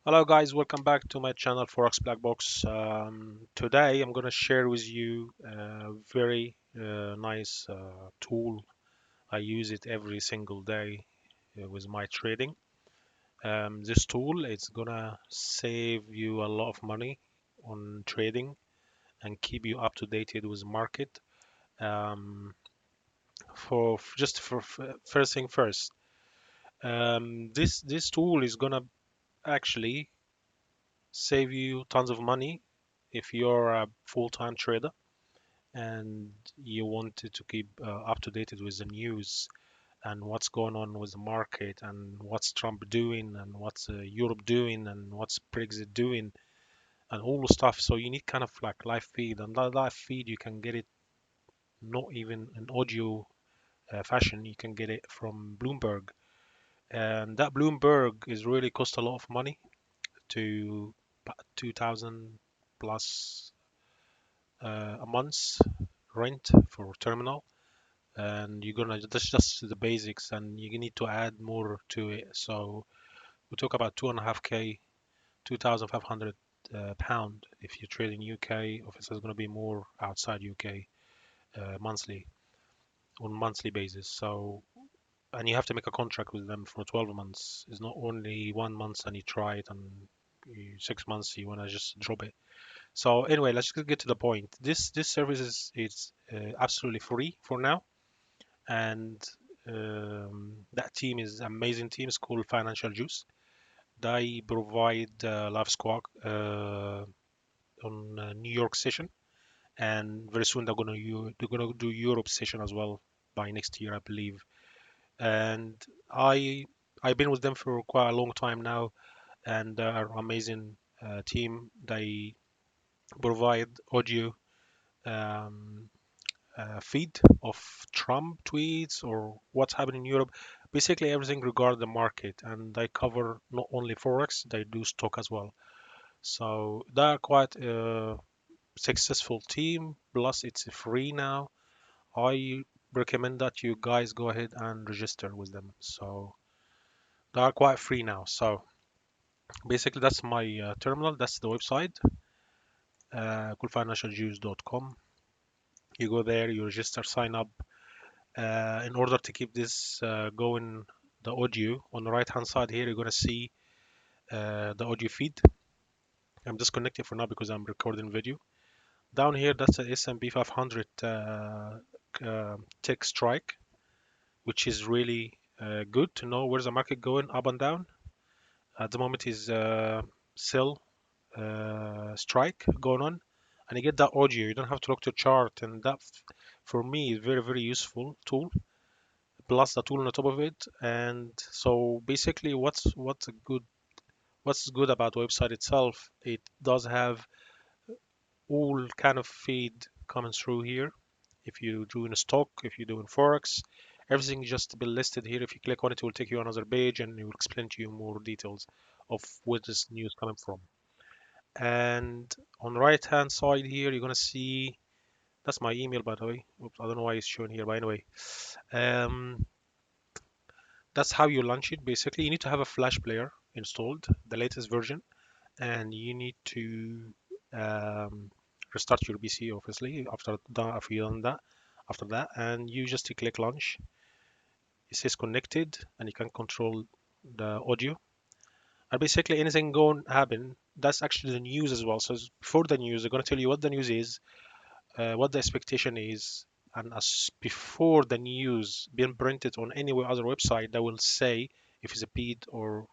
Hello guys, welcome back to my channel Forex Black Box. Today I'm going to share with you a very nice tool. I use it every single day with my trading. This tool is going to save you a lot of money on trading and keep you up to date with the market. Um, first thing first, this tool is going to actually save you tons of money if you're a full-time trader and you wanted to keep up to date with the news and what's going on with the market and what's Trump doing and what's Europe doing and what's Brexit doing and all the stuff. So you need kind of like live feed, and that live feed you can get it not even in audio fashion. You can get it from Bloomberg, and that Bloomberg is really cost a lot of money to 2,000 plus a month's rent for terminal, and you're gonna that's just the basics, and you need to add more to it. So we talk about 2.5k, 2,500 pound if you trade in UK. Obviously, it's gonna be more outside UK monthly on monthly basis. So and you have to make a contract with them for 12 months. It's not only 1 month and you try it and 6 months you wanna just drop it. So anyway, let's just get to the point. This service is absolutely free for now, and that team is amazing team. It's called Financial Juice. They provide live squawk on New York session, and very soon they're gonna do Europe session as well by next year, I believe. And I I've been with them for quite a long time now, and they're amazing team. They provide audio um, feed of Trump tweets or what's happening in Europe, basically everything regarding the market. And they cover not only Forex, they do stock as well. So they're quite a successful team. Plus, it's free now. I recommend that you guys go ahead and register with them. So they are quite free now. So basically, that's my terminal. That's the website, coolfinancialjuice.com. You go there, you register, sign up. In order to keep this going, the audio on the right hand side here, you're going to see the audio feed. I'm disconnected for now because I'm recording video. Down here, that's a S&P 500 tech strike, which is really good to know where's the market going up and down. At the moment is sell strike going on, and you get that audio. You don't have to look to chart, and that for me is very useful tool, plus the tool on the top of it. And so basically what's good about the website itself, it does have all kind of feed coming through here. If you're doing a stock, if you're doing Forex, everything just be listed here. If you click on it, it will take you another page and it will explain to you more details of where this news coming from. And on the right hand side here, you're gonna see that's my email, by the way. Oops, I don't know why it's showing here, but anyway, um, that's how you launch it. Basically, you need to have a Flash player installed, the latest version, and you need to um, restart your PC, obviously, after you done that. After that, and you just click launch. It says connected, and you can control the audio. And basically, anything going to happen, that's actually the news as well. So before the news, they're going to tell you what the news is, what the expectation is, and as before the news being printed on any other website, they will say if it's a beat or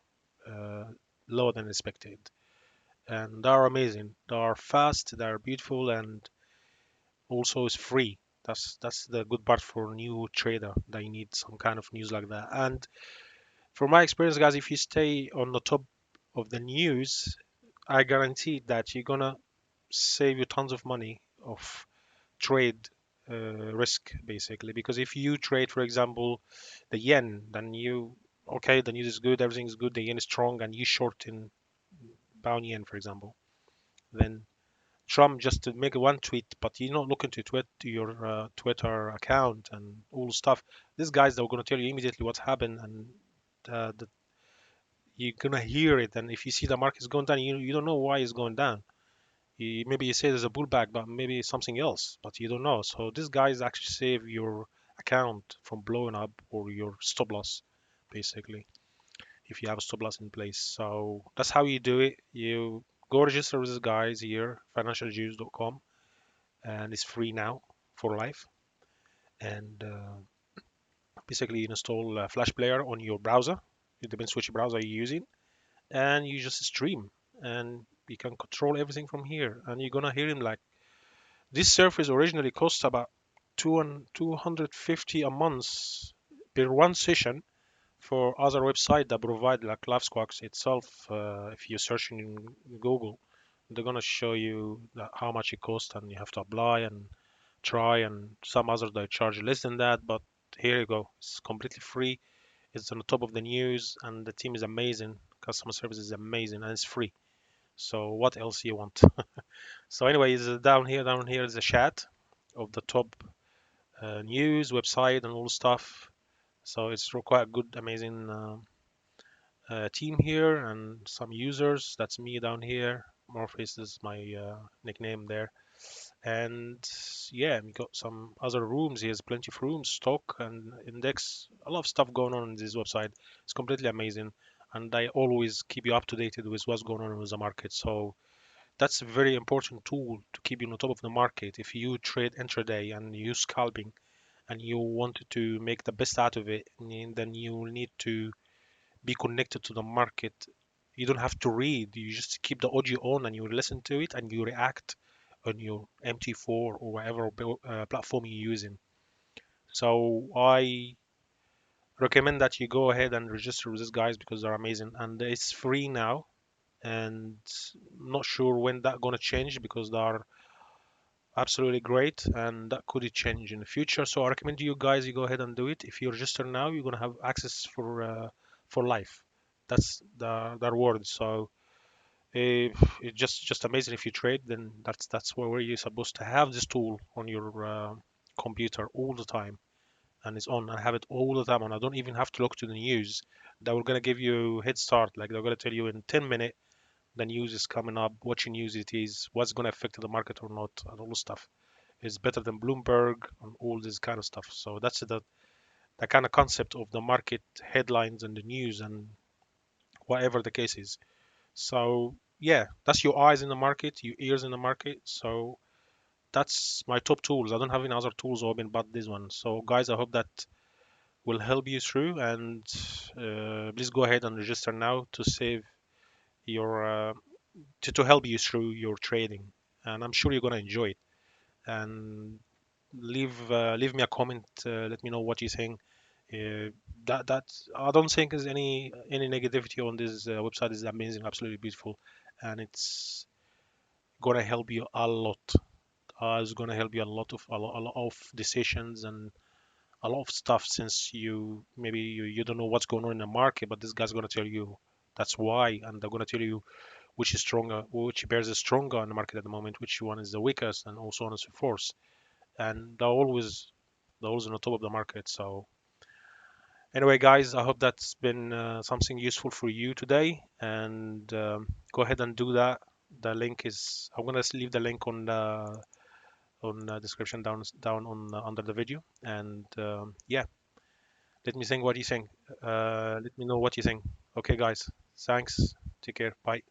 uh, lower than expected. And they are amazing. They are fast. They are beautiful, and also it's free. That's the good part for new trader. They need some kind of news like that. And from my experience, guys, if you stay on the top of the news, I guarantee that you're gonna save you tons of money of trade risk, basically. Because if you trade, for example, the yen, then you okay, the news is good, everything is good, the yen is strong, and you short in pound yen, for example, then Trump just to make one tweet, but you're not looking to tweet to your Twitter account and all stuff. These guys, they're going to tell you immediately what's happened, and you're gonna hear it. And if you see the market's going down, you don't know why it's going down. Maybe you say there's a pullback, but maybe it's something else, but you don't know. So these guys actually save your account from blowing up, or your stop loss, basically, if you have a stop loss in place. So that's how you do it. You go register with these guys here, financialjuice.com, and it's free now for life. And basically, you install a Flash player on your browser. It depends which browser you're using, and you just stream, and you can control everything from here. And you're gonna hear him like this service originally cost about 250 a month per one session. For other website that provide like LiveSquawks itself, if you're searching in Google, they're gonna show you how much it costs, and you have to apply and try. And some others they charge less than that, but here you go, it's completely free. It's on the top of the news, and the team is amazing. Customer service is amazing, and it's free. So what else you want? So anyways, down here is a chat of the top news website and all stuff. So it's quite good, amazing team here, and some users. That's me down here. Morpheus is my nickname there. And yeah, we got some other rooms. Here's plenty of rooms, stock and index. A lot of stuff going on this website. It's completely amazing, and I always keep you up to date with what's going on with the market. So that's a very important tool to keep you on top of the market. If you trade intraday and you scalping, and you want to make the best out of it, then you need to be connected to the market. You don't have to read. You just keep the audio on, and you listen to it, and you react on your MT4 or whatever platform you're using. So I recommend that you go ahead and register with these guys because they're amazing, and it's free now. And not sure when that gonna change because they are absolutely great, and that could change in the future. So I recommend you guys, you go ahead and do it. If you register now, you're gonna have access for life. That's the reward. So if it's just amazing. If you trade, then that's where you're supposed to have this tool on your computer all the time, and it's on. I have it all the time, and I don't even have to look to the news. That we're gonna give you head start. Like they're gonna tell you in 10 minutes the news is coming up, what news it is, what's gonna affect the market or not, and all the stuff. It's better than Bloomberg and all this kind of stuff. So that's the kind of concept of the market headlines and the news and whatever the case is. So yeah, that's your eyes in the market, your ears in the market. So that's my top tools. I don't have any other tools open but this one. So guys, I hope that will help you through. And please go ahead and register now to save your to help you through your trading. And I'm sure you're gonna enjoy it. And leave me a comment. Let me know what you think. That I don't think there's any negativity on this website. Is amazing, absolutely beautiful, and it's gonna help you a lot. It's gonna help you a lot of decisions and a lot of stuff, since you don't know what's going on in the market, but this guy's gonna tell you that's why, and they're gonna tell you which is stronger, which bears is stronger in the market at the moment, which one is the weakest, and also on and so forth. And they're always on the top of the market. So anyway, guys, I hope that's been something useful for you today. And go ahead and do that. The link is I'm gonna leave the link on the description down on under the video. And yeah, let me think what you think. Let me know what you think. Okay, guys. Thanks. Take care. Bye.